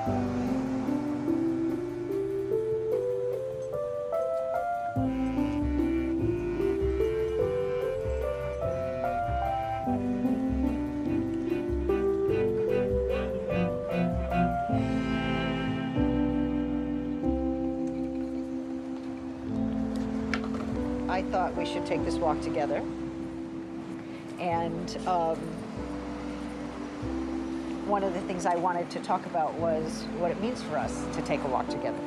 I thought we should take this walk together. And one of the things I wanted to talk about was what it means for us to take a walk together.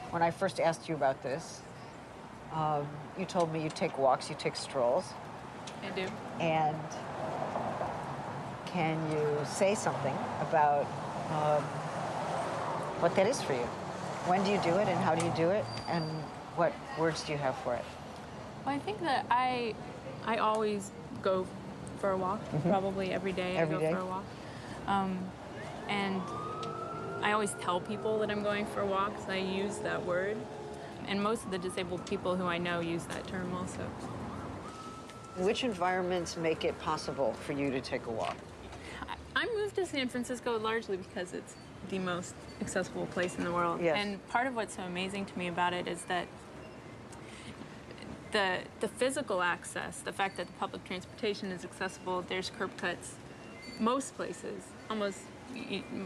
When I first asked you about this, you told me you take walks, you take strolls. I do. And can you say something about what that is for you? When do you do it, and how do you do it, and what words do you have for it? Well, I think that I always go for a walk, probably every day I go for a walk. And I always tell people that I'm going for a walk, so I use that word. And most of the disabled people who I know use that term also. Which environments make it possible for you to take a walk? I moved to San Francisco largely because it's the most accessible place in the world. Yes. And part of what's so amazing to me about it is that the physical access, the fact that the public transportation is accessible, there's curb cuts. Most places, almost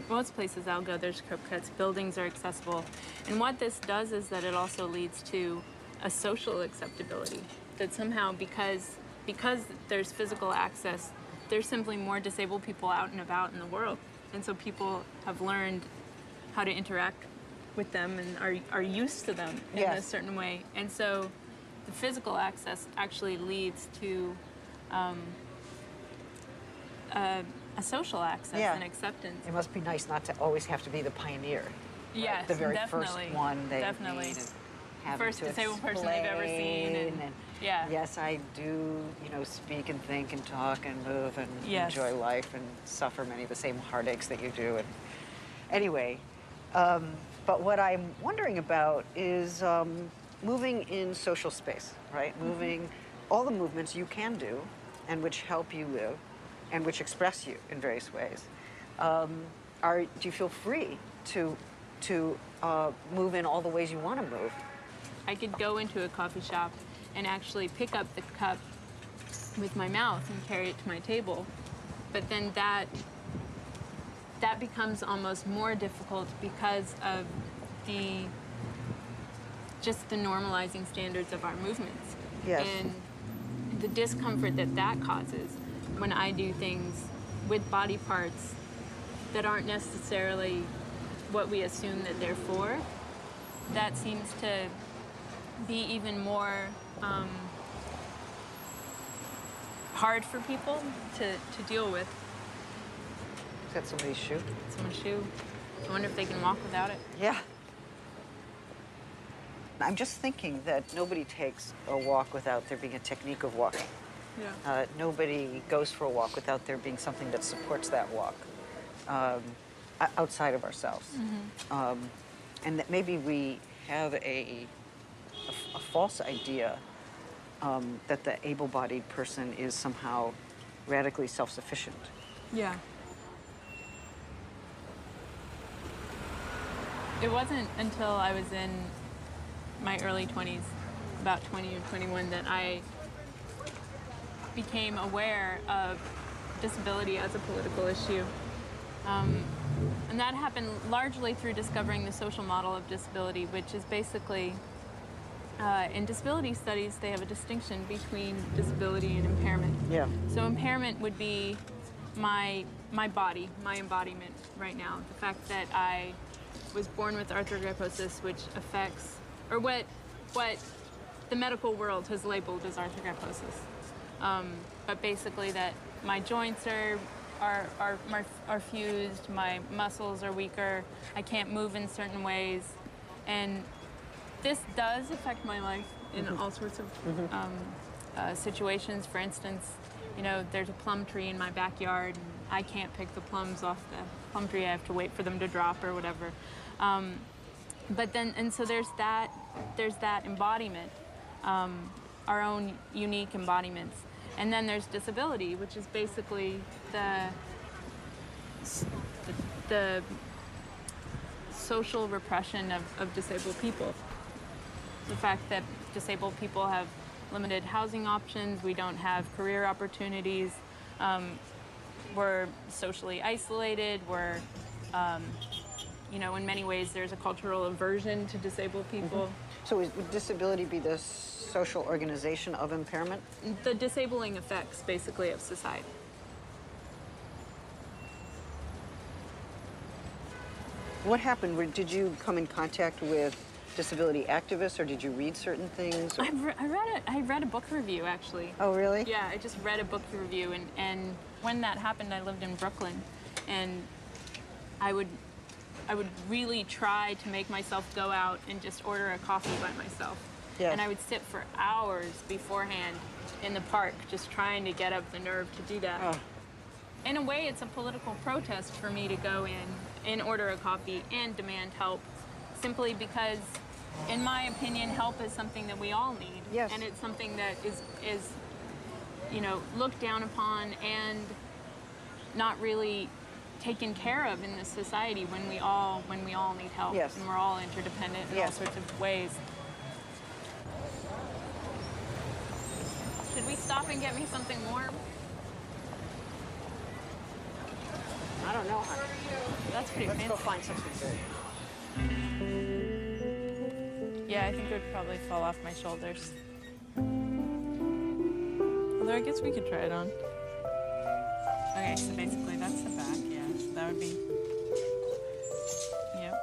most places I'll go, there's curb cuts, buildings are accessible. And what this does is that it also leads to a social acceptability, that somehow because there's physical access, there's simply more disabled people out and about in the world. And so people have learned how to interact with them and are used to them in a certain way. And so the physical access actually leads to a social access and acceptance. It must be nice not to always have to be the pioneer. Yes, right? The very definitely. first one they definitely. First disabled person they've ever seen. And yeah. Yes, I do, speak and think and talk and move and enjoy life and suffer many of the same heartaches that you do. And anyway, but what I'm wondering about is moving in social space, right? Moving, all the movements you can do and which help you live and which express you in various ways. Do you feel free to move in all the ways you want to move? I could go into a coffee shop and actually pick up the cup with my mouth and carry it to my table. But then that becomes almost more difficult because of just the normalizing standards of our movements. Yes. And the discomfort that causes when I do things with body parts that aren't necessarily what we assume that they're for, that seems to be even more hard for people to deal with. Is that somebody's shoe? Someone's shoe. I wonder if they can walk without it. Yeah. I'm just thinking that nobody takes a walk without there being a technique of walking. Yeah. Nobody goes for a walk without there being something that supports that walk outside of ourselves. And that maybe we have a false idea that the able-bodied person is somehow radically self-sufficient. Yeah. It wasn't until I was in my early 20s, about 20 or 21, that I became aware of disability as a political issue. And that happened largely through discovering the social model of disability, which is basically, in disability studies, they have a distinction between disability and impairment. Yeah. So impairment would be my body, my embodiment right now. The fact that I was born with arthrogryposis, which affects, or what the medical world has labeled as arthrogryposis. But basically that my joints are fused, my muscles are weaker, I can't move in certain ways. And this does affect my life in all sorts of situations. For instance, there's a plum tree in my backyard, and I can't pick the plums off the plum tree. I have to wait for them to drop or whatever. But then, and so there's that embodiment. our own unique embodiments. And then there's disability, which is basically the social repression of disabled people. The fact that disabled people have limited housing options, we don't have career opportunities, we're socially isolated, we're, you know, in many ways there's a cultural aversion to disabled people. So would disability be the social organization of impairment? The disabling effects, basically, of society. What happened? Did you come in contact with disability activists, or did you read certain things? Or? I read a book review, actually. Oh, really? Yeah, I just read a book review, and when that happened, I lived in Brooklyn, and I would really try to make myself go out and just order a coffee by myself. Yes. And I would sit for hours beforehand in the park just trying to get up the nerve to do that. Oh. In a way, it's a political protest for me to go in and order a coffee and demand help, simply because, in my opinion, help is something that we all need. Yes. And it's something that is you know, looked down upon and not really taken care of in this society when we all need help. Yes. And we're all interdependent in all Yes. sorts of ways. Should we stop and get me something warm? I don't know. That's pretty Let's fancy. go find something good. Yeah, I think it would probably fall off my shoulders. Although I guess we could try it on. Okay, so basically that's the back, yeah. So that would be, yep.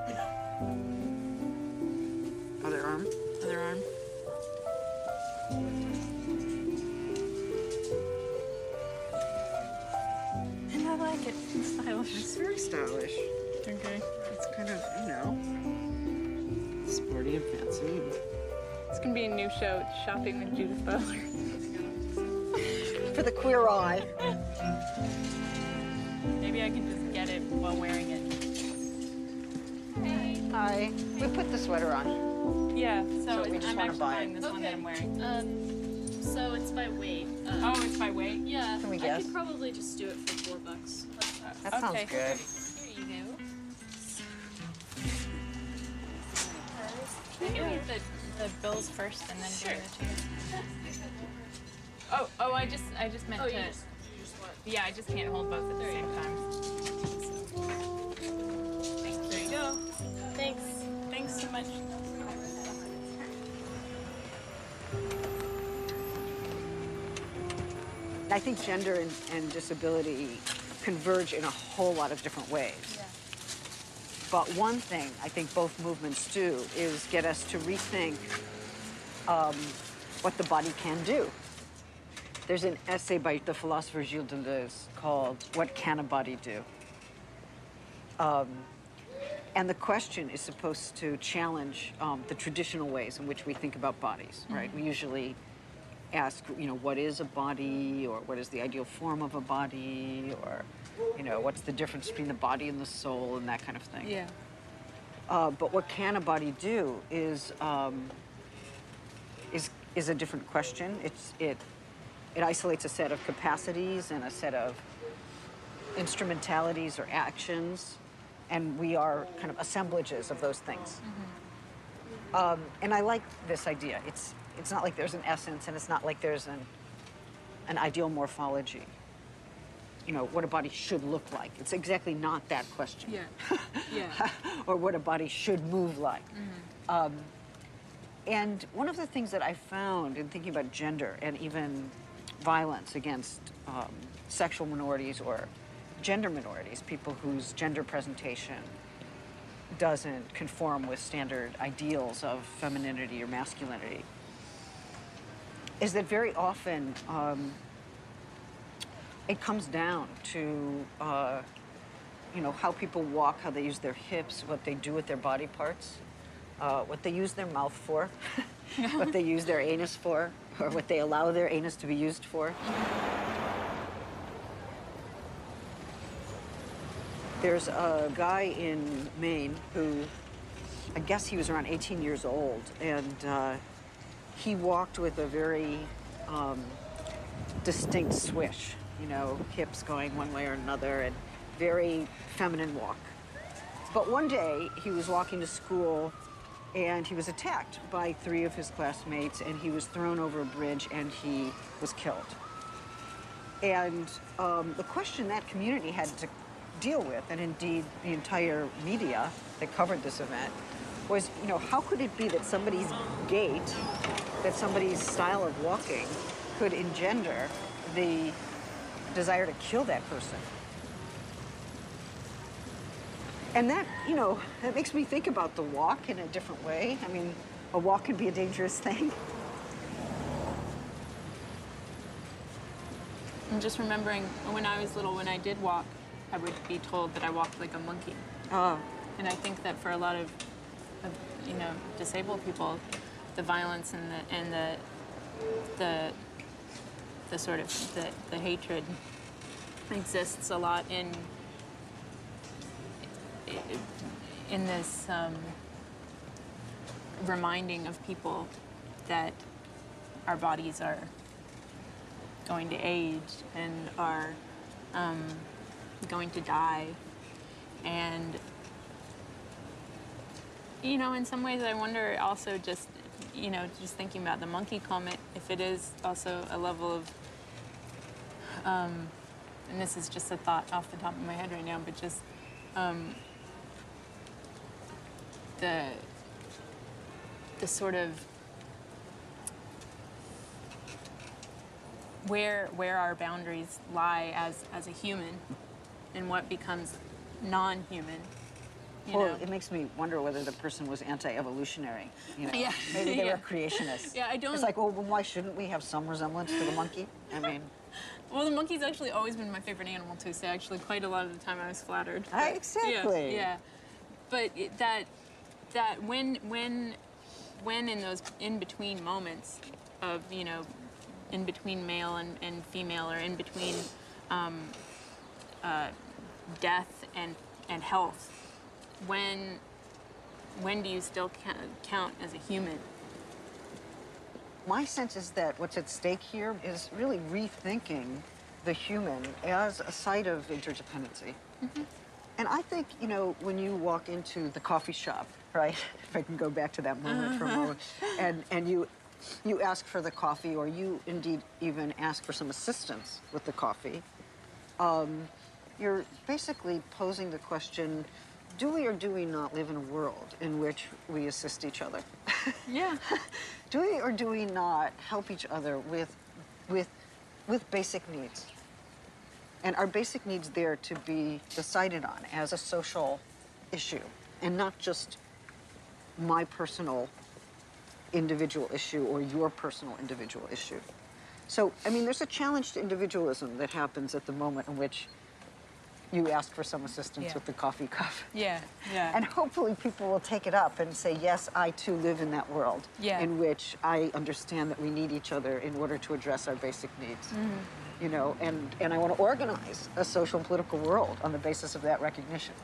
Okay. Other arm. Other arm. And I like it. It's stylish. It's very stylish. Okay. It's kind of, you know, sporty and fancy. It's gonna be a new show, Shopping with Judith Butler. For the queer eye. Maybe I can just get it while wearing it. Hi. We put the sweater on. Yeah, so, we just I'm wanna actually buy buying it. this one that I'm wearing. So it's by weight. Oh, it's by weight? Yeah. Can we I guess? could probably just do it for $4. That sounds Okay. good. Here you go. Can you read the bills first and then Sure. do the two? Oh, I just meant Oh, to. you just what? Yeah, I just can't hold both at the same time. There you go. Thanks. Thanks so much. I think gender and disability converge in a whole lot of different ways. Yeah. But one thing I think both movements do is get us to rethink what the body can do. There's an essay by the philosopher Gilles Deleuze called "What Can a Body Do?" And the question is supposed to challenge the traditional ways in which we think about bodies, right? We usually ask, you know, what is a body, or what is the ideal form of a body, or, you know, what's the difference between the body and the soul, and that kind of thing. Yeah. But what can a body do is a different question. It isolates a set of capacities and a set of instrumentalities or actions, and we are kind of assemblages of those things. And I like this idea. It's not like there's an essence, and it's not like there's an ideal morphology. You know, what a body should look like. It's exactly not that question. Yeah. Yeah. Or what a body should move like. And one of the things that I found in thinking about gender and even violence against sexual minorities or gender minorities, people whose gender presentation doesn't conform with standard ideals of femininity or masculinity, is that very often it comes down to you know, how people walk, how they use their hips, what they do with their body parts, what they use their mouth for, what they use their anus for, or what they allow their anus to be used for. There's a guy in Maine who I guess he was around 18 years old, and he walked with a very distinct swish, you know, hips going one way or another, and very feminine walk. But one day, he was walking to school, and he was attacked by 3 of his classmates, and he was thrown over a bridge, and he was killed. And the question that community had to deal with, and indeed the entire media that covered this event, was, you know, how could it be that somebody's gait, that somebody's style of walking could engender the desire to kill that person? And that, you know, that makes me think about the walk in a different way. I mean, a walk can be a dangerous thing. I'm just remembering when I was little, when I did walk, I would be told that I walked like a monkey. Oh. And I think that for a lot of you know, disabled people, the violence and the sort of the hatred exists a lot in this reminding of people that our bodies are going to age and are going to die. And, you know, in some ways I wonder also just, you know, just thinking about the monkey comment, if it is also a level of, and this is just a thought off the top of my head right now, but just the sort of where our boundaries lie as a human and what becomes non-human. Well, it makes me wonder whether the person was anti-evolutionary. You know, yeah. Maybe they were creationists. Yeah, I don't. It's like, well, why shouldn't we have some resemblance to the monkey? I mean, well, the monkey's actually always been my favorite animal too. So actually, quite a lot of the time, I was flattered. Exactly. Yeah. But that when in those in between moments of, you know, in between male and female, or in between death and health, when do you still count as a human? My sense is that what's at stake here is really rethinking the human as a site of interdependency. Mm-hmm. And I think, you know, when you walk into the coffee shop, right, if I can go back to that moment for a moment, and you ask for the coffee, or you indeed even ask for some assistance with the coffee, you're basically posing the question, do we or do we not live in a world in which we assist each other? Yeah. Do we or do we not help each other with basic needs? And are basic needs there to be decided on as a social issue, and not just my personal individual issue or your personal individual issue? So, I mean, there's a challenge to individualism that happens at the moment in which you ask for some assistance with the coffee cup. Yeah, yeah. And hopefully people will take it up and say, yes, I too live in that world in which I understand that we need each other in order to address our basic needs. Mm-hmm. You know, and I want to organize a social and political world on the basis of that recognition.